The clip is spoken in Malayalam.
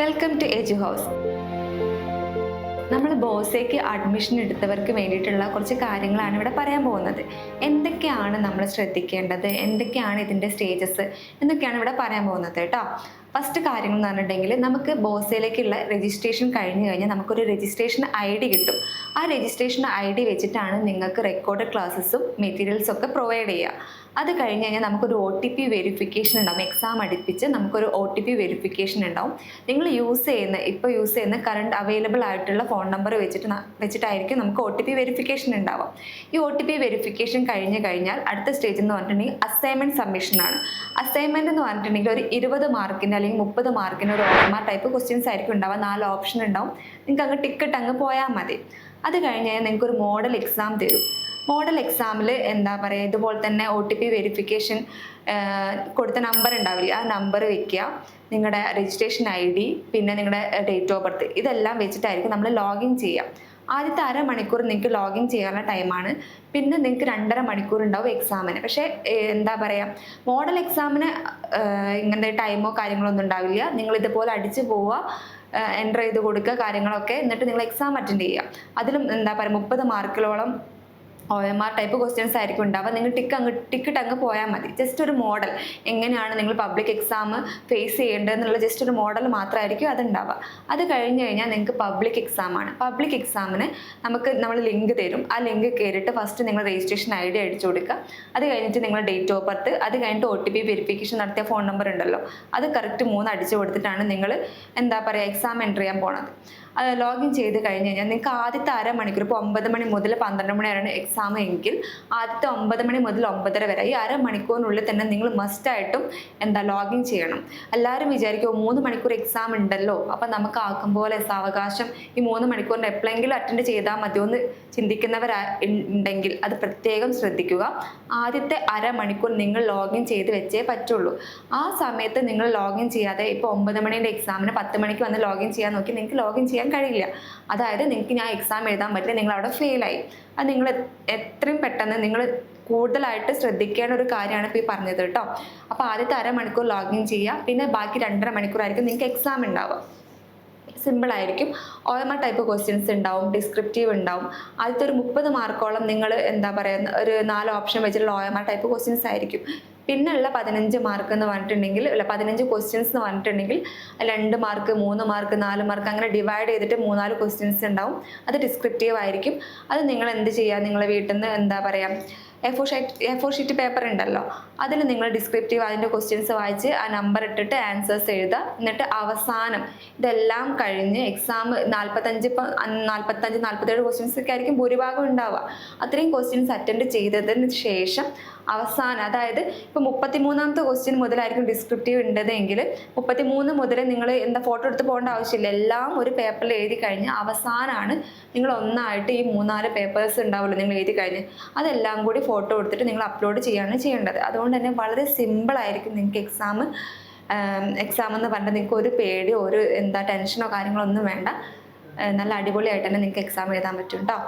Welcome to എജു house. നമ്മൾ ബോസേക്ക് അഡ്മിഷൻ എടുത്തവർക്ക് വേണ്ടിയിട്ടുള്ള കുറച്ച് കാര്യങ്ങളാണ് ഇവിടെ പറയാൻ പോകുന്നത്. എന്തൊക്കെയാണ് നമ്മൾ ശ്രദ്ധിക്കേണ്ടത്, എന്തൊക്കെയാണ് ഇതിൻ്റെ സ്റ്റേജസ് എന്നൊക്കെയാണ് ഇവിടെ പറയാൻ പോകുന്നത് കേട്ടോ. ഫസ്റ്റ് കാര്യങ്ങൾ എന്ന് പറഞ്ഞിട്ടുണ്ടെങ്കിൽ നമുക്ക് ബോസയിലേക്കുള്ള രജിസ്ട്രേഷൻ കഴിഞ്ഞ് കഴിഞ്ഞാൽ നമുക്കൊരു രജിസ്ട്രേഷൻ ID കിട്ടും. ആ രജിസ്ട്രേഷൻ ID വെച്ചിട്ടാണ് നിങ്ങൾക്ക് റെക്കോർഡ് ക്ലാസ്സസും മെറ്റീരിയൽസും ഒക്കെ പ്രൊവൈഡ് ചെയ്യുക. അത് കഴിഞ്ഞ് കഴിഞ്ഞാൽ നമുക്കൊരു OTP വെരിഫിക്കേഷൻ ഉണ്ടാവും. എക്സാം അടുപ്പിച്ച് നമുക്കൊരു OTP വെരിഫിക്കേഷൻ ഉണ്ടാവും. നിങ്ങൾ ഇപ്പോൾ യൂസ് ചെയ്യുന്ന കറണ്ട് അവൈലബിൾ ആയിട്ടുള്ള ഫോൺ നമ്പർ വെച്ചിട്ടായിരിക്കും നമുക്ക് OTP വെരിഫിക്കേഷൻ ഉണ്ടാവുക. ഈ OTP വെരിഫിക്കേഷൻ കഴിഞ്ഞ് കഴിഞ്ഞാൽ അടുത്ത സ്റ്റേജ് എന്ന് പറഞ്ഞിട്ടുണ്ടെങ്കിൽ അസൈൻമെൻറ്റ് സബ്മിഷനാണ്. അസൈൻമെൻറ്റ് എന്ന് പറഞ്ഞിട്ടുണ്ടെങ്കിൽ ഒരു 20 മാർക്കിന് അല്ലെങ്കിൽ 30 മാർക്കിന് ഒരു OMR ടൈപ്പ് ക്വസ്റ്റ്യൻസ് ആയിരിക്കും ഉണ്ടാവുക. 4 ഓപ്ഷൻ ഉണ്ടാവും. നിങ്ങൾക്ക് അങ്ങ് ടിക്കറ്റ് അങ്ങ് പോയാൽ മതി. അത് കഴിഞ്ഞ് കഴിഞ്ഞാൽ നിങ്ങൾക്ക് ഒരു മോഡൽ എക്സാം തരും. മോഡൽ എക്സാമിൽ എന്താ പറയുക, ഇതുപോലെ തന്നെ OTP വെരിഫിക്കേഷൻ കൊടുത്ത നമ്പർ ഉണ്ടാവില്ല, ആ നമ്പർ വെക്കുക, നിങ്ങളുടെ രജിസ്ട്രേഷൻ ID, പിന്നെ നിങ്ങളുടെ ഡേറ്റ് ഓഫ് ബർത്ത്, ഇതെല്ലാം വെച്ചിട്ടായിരിക്കും നമ്മൾ ലോഗിൻ ചെയ്യുക. ആദ്യത്തെ അരമണിക്കൂർ നിങ്ങൾക്ക് ലോഗിൻ ചെയ്യാനുള്ള ടൈമാണ്. പിന്നെ നിങ്ങൾക്ക് 2.5 മണിക്കൂർ ഉണ്ടാവും എക്സാമിന്. പക്ഷേ എന്താ പറയുക, മോഡൽ എക്സാമിന് ഇങ്ങനത്തെ ടൈമോ കാര്യങ്ങളോ ഒന്നും ഉണ്ടാവില്ല. നിങ്ങൾ ഇതുപോലെ അടിച്ചു പോവുക, എൻ്റർ ചെയ്ത് കൊടുക്കുക കാര്യങ്ങളൊക്കെ, എന്നിട്ട് നിങ്ങൾ എക്സാം അറ്റൻഡ് ചെയ്യുക. അതിലും എന്താ പറയുക 30 മാർക്കിലോളം OMR ടൈപ്പ് ക്വസ്റ്റ്യൻസ് ആയിരിക്കും ഉണ്ടാവുക. നിങ്ങൾ ടിക്കറ്റ് അങ്ങ് പോയാൽ മതി. ജസ്റ്റ് ഒരു മോഡൽ, എങ്ങനെയാണ് നിങ്ങൾ പബ്ലിക് എക്സാം ഫേസ് ചെയ്യേണ്ടതെന്നുള്ള ജസ്റ്റ് ഒരു മോഡൽ മാത്രമായിരിക്കും അതുണ്ടാവുക. അത് കഴിഞ്ഞ് കഴിഞ്ഞാൽ നിങ്ങൾക്ക് പബ്ലിക് എക്സാമാണ്. പബ്ലിക് എക്സാമിന് നമ്മൾ ലിങ്ക് തരും. ആ ലിങ്ക് കയറിയിട്ട് ഫസ്റ്റ് നിങ്ങൾ രജിസ്ട്രേഷൻ ID അടിച്ചു കൊടുക്കുക. അത് കഴിഞ്ഞിട്ട് നിങ്ങളുടെ ഡേറ്റ് ഓഫ് ബർത്ത്, അത് കഴിഞ്ഞിട്ട് OTP വെരിഫിക്കേഷൻ നടത്തിയ ഫോൺ നമ്പർ ഉണ്ടല്ലോ, അത് കറക്റ്റ് 3 അടിച്ചു കൊടുത്തിട്ടാണ് നിങ്ങൾ എന്താ പറയുക എക്സാം എൻ്റർ ചെയ്യാൻ പോണത്. അത് ലോഗിൻ ചെയ്ത് കഴിഞ്ഞ് കഴിഞ്ഞാൽ നിങ്ങൾക്ക് ആദ്യത്തെ അരമണിക്കൂർ, ഇപ്പോൾ 9 മണി മുതൽ 12 മണി വരെയാണ് എക്സാം എങ്കിൽ ആദ്യത്തെ 9 മണി മുതൽ 9:30 വരെ ഈ അരമണിക്കൂറിനുള്ളിൽ തന്നെ നിങ്ങൾ മസ്റ്റായിട്ടും ലോഗിൻ ചെയ്യണം. എല്ലാവരും വിചാരിക്കും 3 മണിക്കൂർ എക്സാം ഉണ്ടല്ലോ, അപ്പം നമുക്ക് ആക്കും പോലെ സാവകാശം ഈ 3 മണിക്കൂറിൻ്റെ എപ്പോഴെങ്കിലും അറ്റൻഡ് ചെയ്താൽ മതിയോ എന്ന് ചിന്തിക്കുന്നവരുണ്ടെങ്കിൽ അത് പ്രത്യേകം ശ്രദ്ധിക്കുക. ആദ്യത്തെ അരമണിക്കൂർ നിങ്ങൾ ലോഗിൻ ചെയ്ത് വെച്ചേ പറ്റുള്ളൂ. ആ സമയത്ത് നിങ്ങൾ ലോഗിൻ ചെയ്യാതെ, ഇപ്പോൾ 9 മണിൻ്റെ എക്സാമിന് 10 മണിക്ക് വന്ന് ലോഗിൻ ചെയ്യാൻ നോക്കി നിങ്ങൾക്ക് ലോഗിൻ ചെയ്യാൻ കഴിയില്ല. അതായത് നിങ്ങൾക്ക് ഞാൻ എക്സാം എഴുതാൻ പറ്റില്ല, നിങ്ങൾ അവിടെ ഫെയിലായി. അത് നിങ്ങൾ എത്രയും പെട്ടെന്ന് നിങ്ങൾ കൂടുതലായിട്ട് ശ്രദ്ധിക്കേണ്ട ഒരു കാര്യമാണ് ഇപ്പോൾ ഈ പറഞ്ഞത് കേട്ടോ. അപ്പോൾ ആദ്യത്തെ അരമണിക്കൂർ ലോഗിൻ ചെയ്യുക. പിന്നെ ബാക്കി 2.5 മണിക്കൂറായിരിക്കും നിങ്ങൾക്ക് എക്സാം ഉണ്ടാവുക. സിമ്പിളായിരിക്കും. OMR ടൈപ്പ് ക്വസ്റ്റ്യൻസ് ഉണ്ടാവും, ഡിസ്ക്രിപ്റ്റീവ് ഉണ്ടാവും. ആദ്യത്തെ ഒരു 30 മാർക്കോളം നിങ്ങൾ എന്താ പറയുക ഒരു 4 ഓപ്ഷൻ വെച്ചിട്ടുള്ള OMR ടൈപ്പ് ക്വസ്റ്റ്യൻസ് ആയിരിക്കും. പിന്നെയുള്ള 15 മാർക്ക് എന്ന് പറഞ്ഞിട്ടുണ്ടെങ്കിൽ 15 ക്വസ്റ്റ്യൻസ് എന്ന് പറഞ്ഞിട്ടുണ്ടെങ്കിൽ 2 മാർക്ക്, 3 മാർക്ക്, 4 മാർക്ക് അങ്ങനെ ഡിവൈഡ് ചെയ്തിട്ട് 3-4 ക്വസ്റ്റ്യൻസ് ഉണ്ടാവും. അത് ഡിസ്ക്രിപ്റ്റീവ് ആയിരിക്കും. അത് നിങ്ങൾ എന്ത് ചെയ്യുക, നിങ്ങളെ വീട്ടിൽ നിന്ന് എന്താ പറയുക A4 ഷീറ്റ് പേപ്പർ ഉണ്ടല്ലോ, അതിൽ നിങ്ങൾ ഡിസ്ക്രിപ്റ്റീവ് അതിൻ്റെ ക്വസ്റ്റ്യൻസ് വായിച്ച് ആ നമ്പർ ഇട്ടിട്ട് ആൻസേഴ്സ് എഴുതുക. എന്നിട്ട് അവസാനം ഇതെല്ലാം കഴിഞ്ഞ് എക്സാം 45-47 ക്വസ്റ്റ്യൻസ് ഒക്കെ ആയിരിക്കും ഭൂരിഭാഗം ഉണ്ടാവുക. അത്രയും ക്വസ്റ്റ്യൻസ് അറ്റൻഡ് ചെയ്തതിന് ശേഷം അവസാനം, അതായത് ഇപ്പോൾ 33ാമത്തെ ക്വസ്റ്റ്യൻ മുതലായിരിക്കും ഡിസ്ക്രിപ്റ്റീവ് ഉണ്ടതെങ്കിൽ 33 മുതൽ നിങ്ങൾ ഫോട്ടോ എടുത്ത് പോകേണ്ട ആവശ്യമില്ല. എല്ലാം ഒരു പേപ്പറിൽ എഴുതി കഴിഞ്ഞ് അവസാനമാണ് നിങ്ങൾ ഒന്നായിട്ട് ഈ 3-4 പേപ്പേഴ്സ് ഉണ്ടാവുള്ളൂ നിങ്ങൾ എഴുതി കഴിഞ്ഞ് അതെല്ലാം കൂടി ഫോട്ടോ എടുത്തിട്ട് നിങ്ങൾ അപ്ലോഡ് ചെയ്യുകയാണ് ചെയ്യേണ്ടത്. അതുകൊണ്ട് തന്നെ വളരെ സിമ്പിളായിരിക്കും നിങ്ങൾക്ക് എക്സാം എന്ന് പറഞ്ഞാൽ നിങ്ങൾക്ക് ഒരു പേടിയോ ടെൻഷനോ കാര്യങ്ങളോ ഒന്നും വേണ്ട. നല്ല അടിപൊളിയായിട്ട് തന്നെ നിങ്ങൾക്ക് എക്സാം എഴുതാൻ പറ്റും കേട്ടോ.